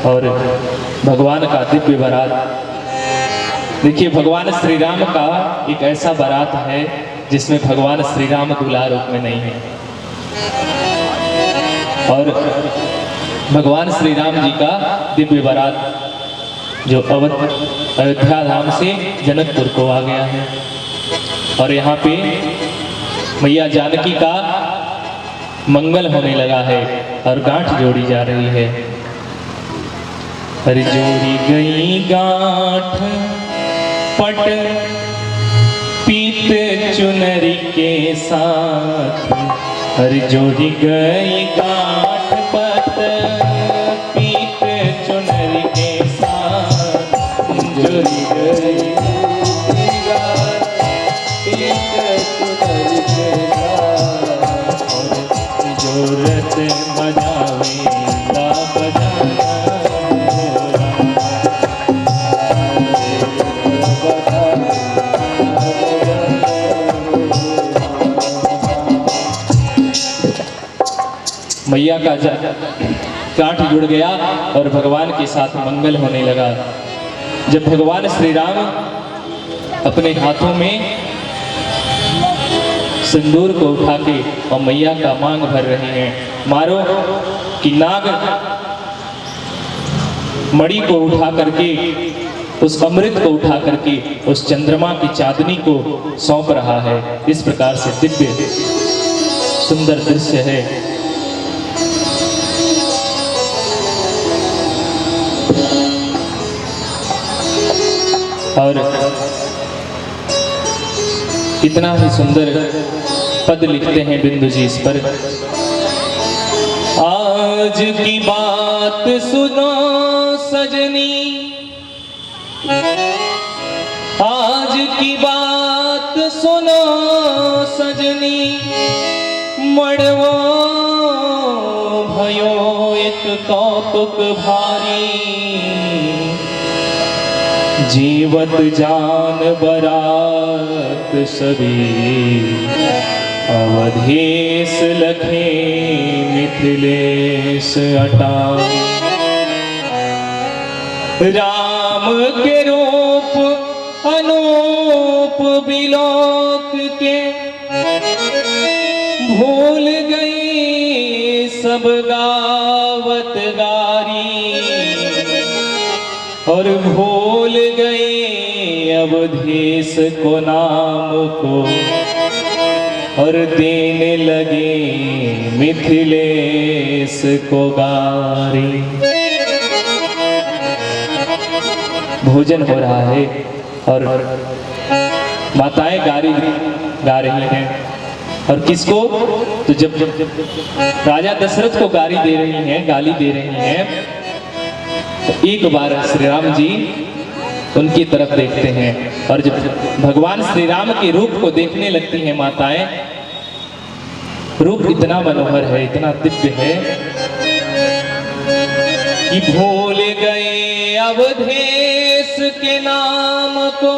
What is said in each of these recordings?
और भगवान का दिव्य बारात। देखिए, भगवान श्री राम का एक ऐसा बारात है जिसमें भगवान श्री राम दूल्हा रूप में नहीं है, और भगवान श्री राम जी का दिव्य बारात जो अयोध्या धाम से जनकपुर को आ गया है। और यहाँ पे मैया जानकी का मंगल होने लगा है और गांठ जोड़ी जा रही है। अरे जोड़ी गई गांठ पट पीत चुनरी के साथ, अरे जोड़ी गई गांठ पट पीत चुनरी के साथ, जोड़ी गई जोरत बजावेला बजाना मैया का गांठ जुड़ गया और भगवान के साथ मंगल होने लगा। जब भगवान श्री राम अपने हाथों में सिंदूर को उठा के और मैया का मांग भर रहे हैं, मारो कि नाग मणि को उठा करके, उस अमृत को उठा करके उस चंद्रमा की चांदनी को सौंप रहा है। इस प्रकार से दिव्य सुंदर दृश्य है। और इतना ही सुंदर पद लिखते हैं बिंदु जी इस पर। आज की बात सुनो सजनी, आज की बात सुनो सजनी, मड़वो भयो एक कौतुक भारी, जीवत जान बरात सभी, अवधेश लखे मिथिलेश अटारी। राम के रूप अनूप बिलोक के, भूल गई सब गावत गारी, और भूल गए अवधेश को नाम को, और देने लगे मिथिलेश को गारी। भोजन हो रहा है और माताएं गारी गा रही हैं, और किसको? तो जब राजा दशरथ को गाली दे रही हैं, तो एक बार श्री राम जी उनकी तरफ देखते हैं, और जब भगवान श्री राम के रूप को देखने लगती हैं माताएं, रूप इतना मनोहर है, इतना दिव्य है कि भूल गए अवधेश के नाम को,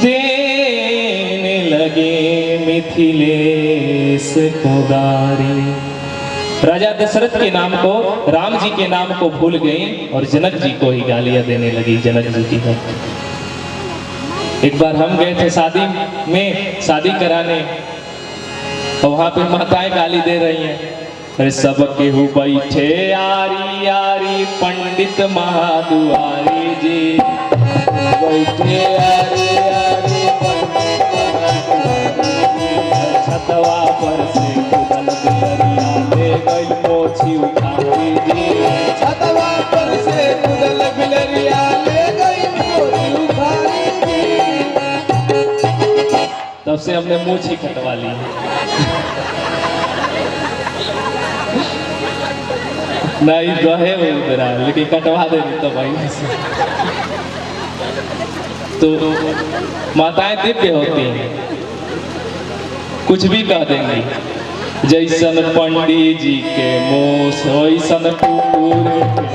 देने लगे मिथिलेश को गारी। राजा दशरथ के नाम को, राम जी के नाम को भूल गई और जनक जी को ही गालियां देने लगी। जनक जी की है। एक बार हम गए थे शादी कराने, और वहां पे माताएं गाली दे रही हैं, अरे सब केहू बैठे यारी यारी, पंडित महादुआरी जी बैठे यारी यारी, छतवा पर से कुदल बिलरिया ले गई मोछी उखाड़ी जी, छतवा पर से कुदल बिलरिया ले गई मोछी उखाड़ी जी। तब से हमने मोछी कटवा ली। नहीं गहे उधर, लेकिन कटवा देनी तो भाई। तो माताएं दिव्य होती हैं, कुछ भी कह देंगी। जैसन पंडित जी के मोस वैसन कुकुर के,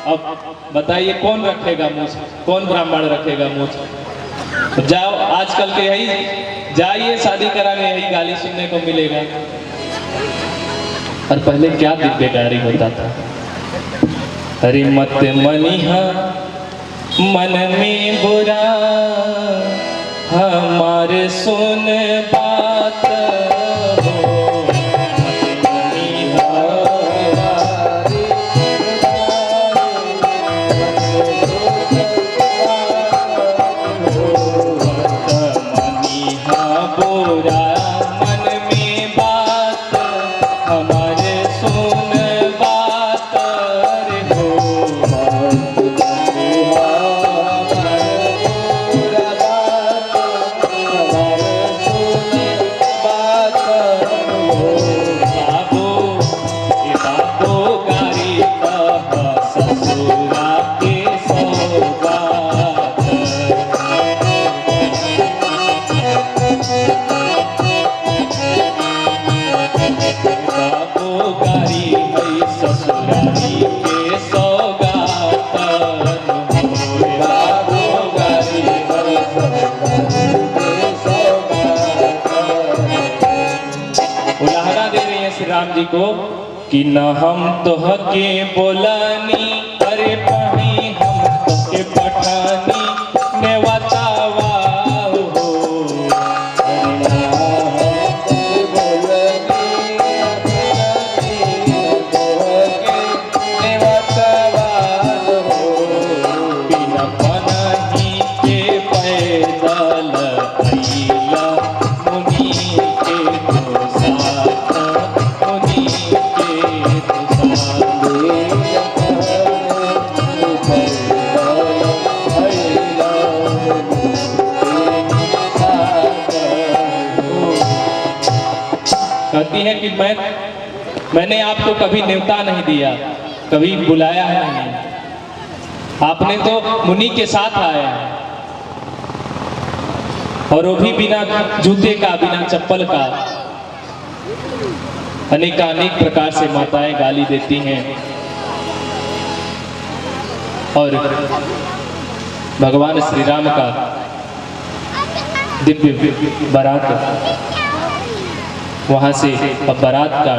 अब बताइए कौन रखेगा मूछ, कौन ब्राह्मण रखेगा मूछ? जाओ आजकल के यही जाइए शादी कराने यही गाली सुनने को मिलेगा। और पहले क्या दिव्य गारी होता था। अरे मत मनिहा मन में बुरा हमारे सुन बात हो, मत मनिहा बुरा मन में बात हमारे सुन बात रे हो। बाबू ये बाबू गारी कहा ससुरा के सौगात। बाबू गारी है ससुरारी के सौगात। बाबू गारी है ससुरारी के सौगात। उलाहना दे रही है श्री राम जी को कि न हम तोह के बोलानी अरे पढ़ी हम तोह के पठानी ने बतावा हो। बिना पनाही के पैदल अइला मुनि के तो साथ, मुनि के तो कहती है कि मैंने आपको कभी न्योता नहीं दिया, कभी बुलाया है नहीं, आपने तो मुनि के साथ आया है, और वो भी बिना जूते का, बिना चप्पल का। अनेकानेक प्रकार से माताएं गाली देती हैं और भगवान श्री राम का दिव्य बारात वहां से अब बारात का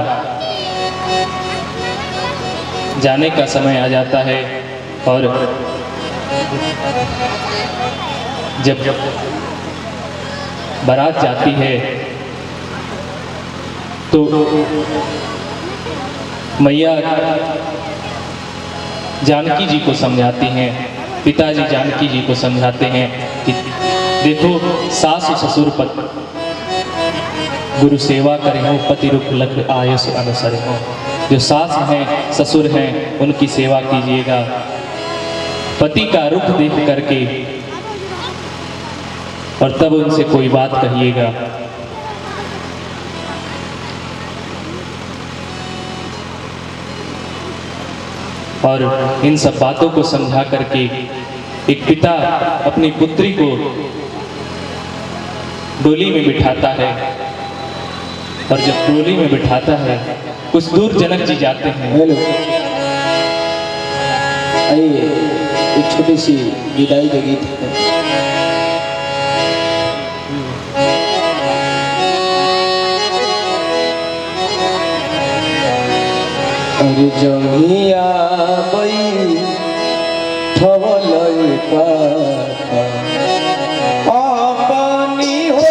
जाने का समय आ जाता है। और जब बारात जाती है तो मैया जानकी जी को समझाती हैं, पिताजी जानकी जी को समझाते हैं कि देखो सास ससुर पति गुरु सेवा करे हो, पति रुख लख आयस अनुसर हो। जो सास हैं ससुर हैं उनकी सेवा कीजिएगा, पति का रुख देख करके और तब उनसे कोई बात कहिएगा। और इन सब बातों को समझा करके एक पिता अपनी पुत्री को डोली में बिठाता है, और जब डोली में बिठाता है कुछ दूर जनक जी जाते हैं। हेलो, आइए एक छोटी सी विदाई का गीत है। अरे जमिया बई ठवलई पाता अपनी हो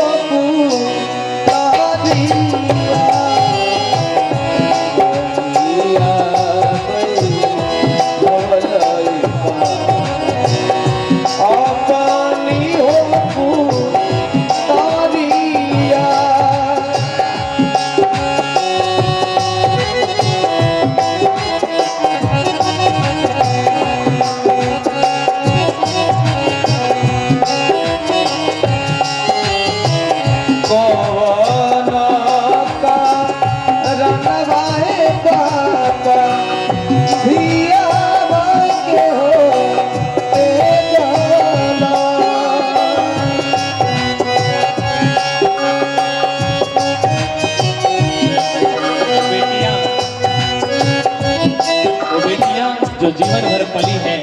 जो जीवन भर पली है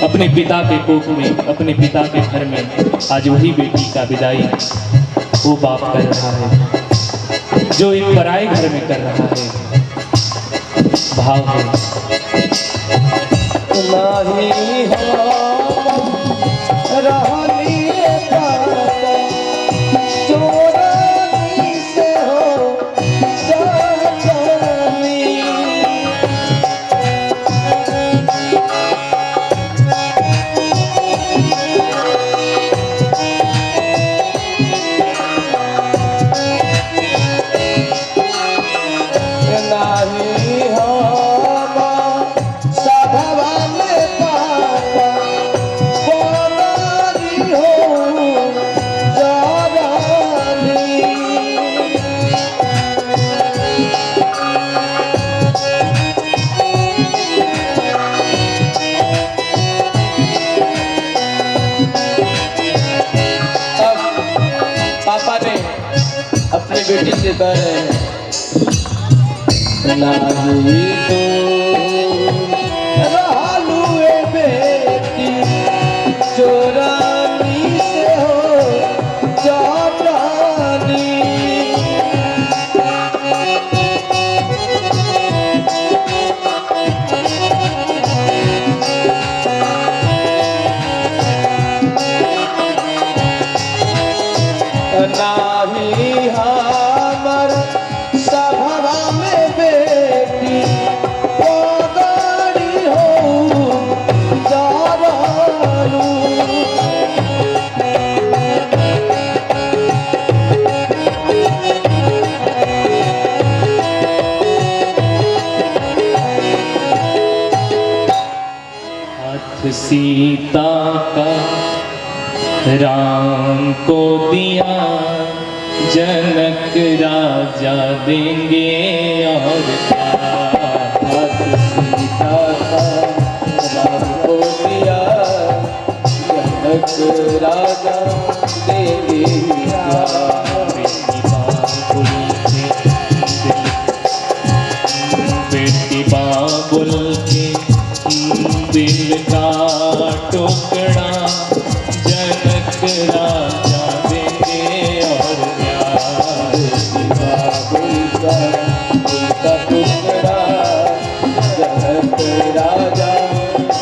अपने पिता के कोख में, अपने पिता के घर में आज वही बेटी का विदाई वो बाप कर रहा है जो एक पराए घर में कर रहा है। भाव है नाही चोरानी से हो जानी। नाही हम साधवा में पाता बोलानी हो जानी। अब पापा ने अपनी बेटी से कह रहे हैं नाही तो रहलू ए बेटी चोरानी से हो जानी। नाही हमर सभवा में बेटी पगारी हो जारू। हाथ सीता का राम को दिया जनक राजा देंगे और क्या। हाथ सीता का राम को दिया जनक राजा देंगे बेटी बाबुल के दिल का टुकड़ा जनक राजा देंगे और क्या। बाबुल का टुकड़ा जनक राजा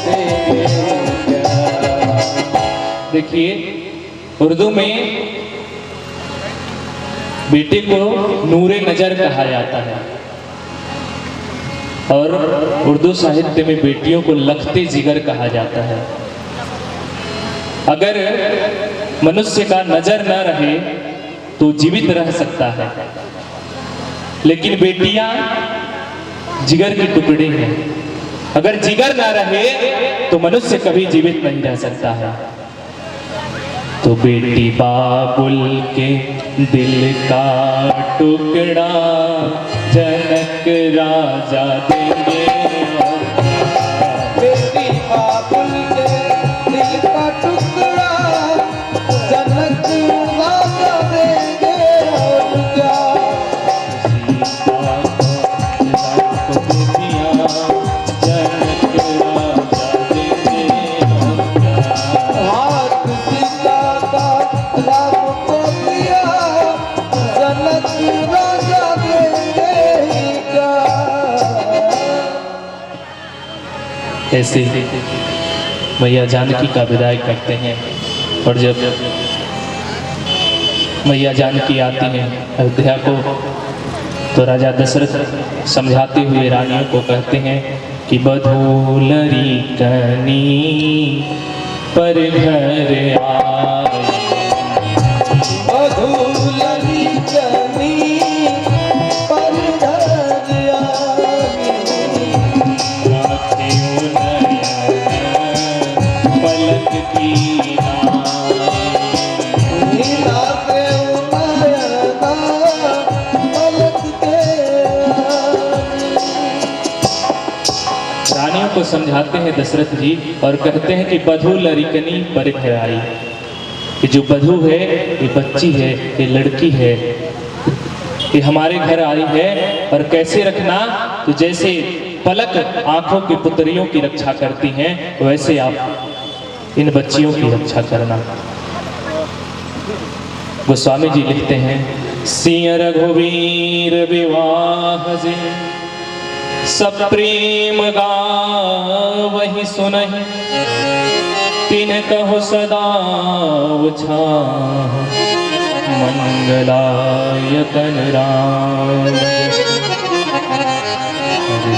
देंगे क्या। देखिए उर्दू में बेटे को नूरे नजर कहा जाता है और उर्दू साहित्य में बेटियों को लखते जिगर कहा जाता है। अगर मनुष्य का नजर न रहे तो जीवित रह सकता है, लेकिन बेटियां जिगर के टुकड़े हैं। अगर जिगर ना रहे तो मनुष्य कभी जीवित नहीं रह सकता है। तो बेटी बाबुल के दिल का टुकड़ा जनक राजा देंगे और बेटी बाबुल के दिल का टुकड़ा जनक राजा देंगे और क्या। हाथ सीता का राम को दिया जनक राजा देंगे क्या। ऐसे मैया जानकी का विदाई करते हैं और जब मैया जानकी आती हैं अयोध्या को तो राजा दशरथ समझाते हुए रानियों को कहते हैं कि बधूलरी कनी पर घर आए। बधूलरी कनी पर घर आई। पलक की रानियों को समझाते हैं दशरथ जी और कहते हैं कि बधू लरिकनी पर घर आई। कि जो बधू है ये बच्ची है, ये लड़की है, ये हमारे घर आई है। और कैसे रखना, तो जैसे पलक आंखों की पुतरियों की रक्षा करती हैं वैसे आप इन बच्चियों की रक्षा करना। गोस्वामी जी लिखते हैं, सिय रघुवीर विवाह से सब प्रेम गावहि सुनहि, तिन कहो सदा उछाह मंगलायतन राम।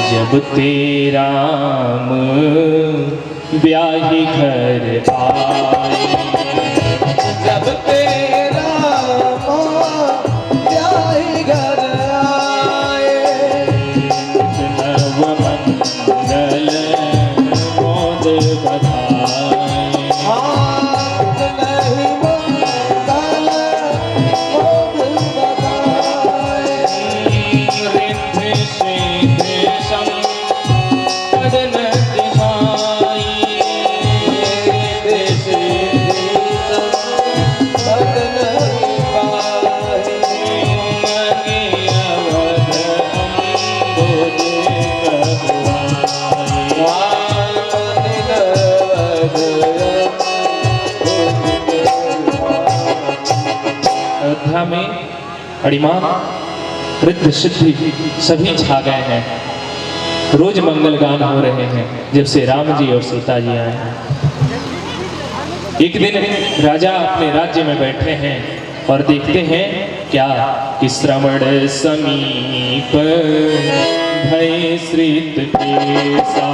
जब तेरा ब्याही घर आए, जब तेरा ब्याही घर आए, नव मंगल मोद बधाए। हाथ नहीं मंगल मोद बधाए। रिद्धि सिद्धि संपदन तिहाई, रिद्धि सिद्धि संपद नहीं पाई। मगे अवध अम्बुज कहवाई। अयोध्या में अड़िमा रिद्धि सिद्धि सभी छा गए हैं। रोज मंगल गान हो रहे हैं जब से राम जी और सीता जी आए हैं। एक दिन राजा अपने राज्य में बैठे हैं और देखते हैं क्या कि श्रवण समीप भय श्रीत केसा।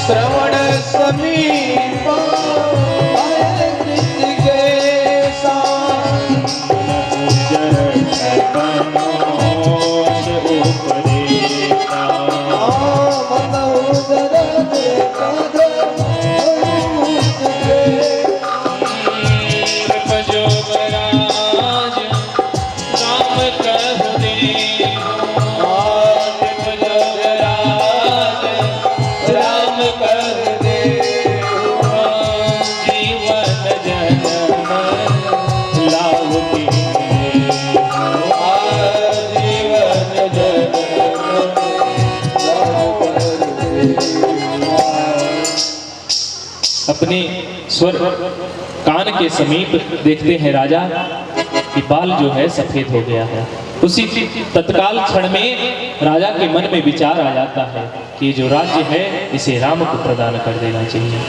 श्रवण समीप भय कृत केसा। अपने स्वर कान के समीप देखते हैं राजा कि बाल जो है सफेद हो गया है। उसी तत्काल क्षण में राजा के मन में विचार आ जाता है कि ये जो राज्य है इसे राम को प्रदान कर देना चाहिए।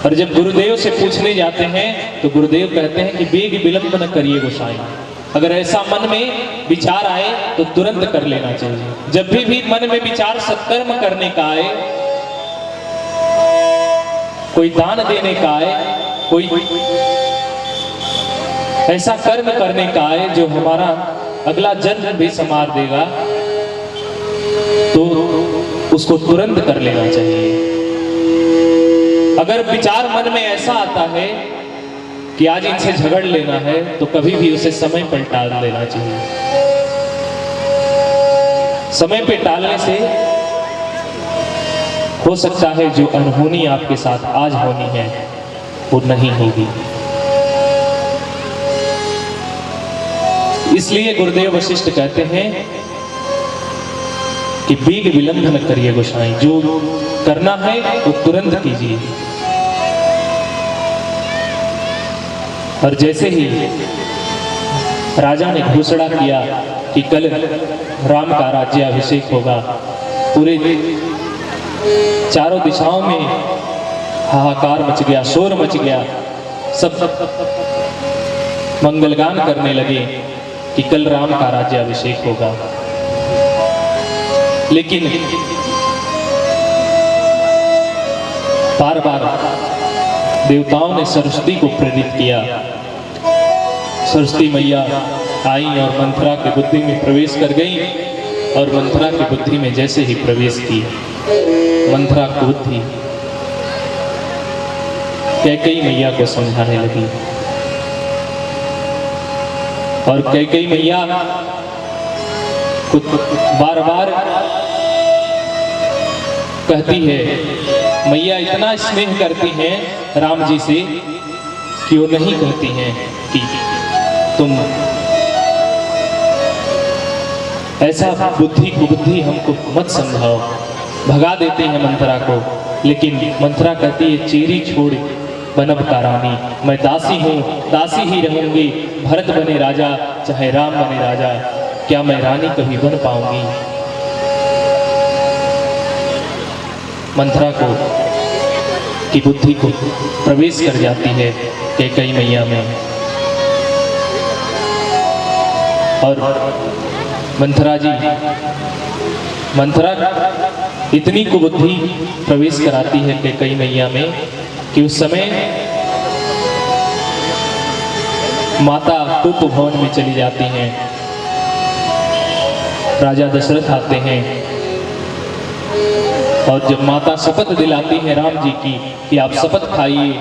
और जब गुरुदेव से पूछने जाते हैं तो गुरुदेव कहते हैं कि बेग विलंब न करिए गोसाई। अगर ऐसा मन में विचार आए तो तुरंत कर लेना चाहिए। जब भी मन में विचार सत्कर्म करने का आए, कोई दान देने का आए, कोई ऐसा कर्म करने का आए जो हमारा अगला जन्म भी संवार देगा, तो उसको तुरंत कर लेना चाहिए। अगर विचार मन में ऐसा आता है कि आज इनसे झगड़ लेना है तो कभी भी उसे समय पर टाल देना चाहिए। समय पे टालने से हो सकता है जो अनहोनी आपके साथ आज होनी है वो नहीं होगी। इसलिए गुरुदेव वशिष्ठ कहते हैं कि बेग विलंब न करिए गोसाई, जो करना है वो तुरंत कीजिए। और जैसे ही राजा ने घोषणा किया कि कल राम का राज्याभिषेक होगा, पूरे चारों दिशाओं में हाहाकार मच गया, शोर मच गया। सब मंगलगान करने लगे कि कल राम का राज्याभिषेक होगा। लेकिन बार बार देवताओं ने सरस्वती को प्रेरित किया। सरस्वती मैया आई और मंथरा की बुद्धि में प्रवेश कर गई, और मंथरा की बुद्धि में जैसे ही प्रवेश की, मंथरा क्रोधी कैकेयी मैया को समझाने लगी। और कैकेयी मैया को बार बार कहती है, मैया इतना स्नेह करती हैं राम जी से कि वो नहीं कहती हैं कि तुम ऐसा बुद्धि कुबुद्धि हमको मत समझाओ। भगा देते हैं मंथरा को लेकिन मंथरा कहती है चेरी छोड़ बनब का रानी, मैं दासी हूँ, दासी ही रहूंगी। भरत बने राजा चाहे राम बने राजा, क्या मैं रानी कभी बन पाऊंगी। मंथरा को की बुद्धि को प्रवेश कर जाती है कैकेयी मैया में, और मंथरा इतनी कुबुद्धि प्रवेश कराती है कैकेयी मैया में कि उस समय माता कुप भवन में चली जाती हैं। राजा दशरथ आते हैं और जब माता शपथ दिलाती है राम जी की कि आप शपथ खाइए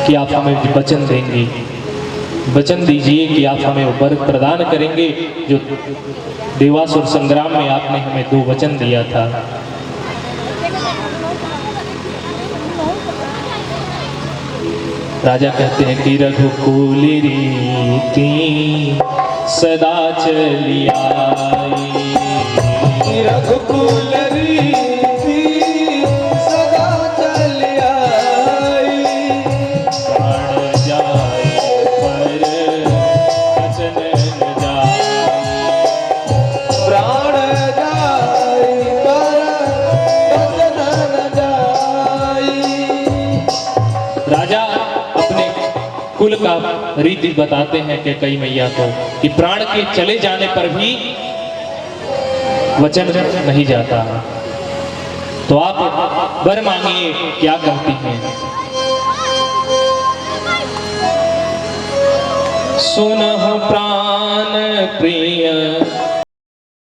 कि आप हमें वचन देंगे, वचन दीजिए कि आप हमें वो वर प्रदान करेंगे जो देवासुर संग्राम में आपने हमें 2 वचन दिया था। राजा कहते हैं कि रघुकुल रीति सदा चली आई, रघुकुल रीति सदा चली आई, प्राण जाए पर वचन न जाए, प्राण जाए पर वचन न जाए। राजा अपने कुल का रीति बताते हैं कि कैकेयी मैया को कि प्राण के चले जाने पर भी वचन नहीं जाता, तो आप वर मांगिए। क्या कहती हैं? सुनह प्राण प्रिय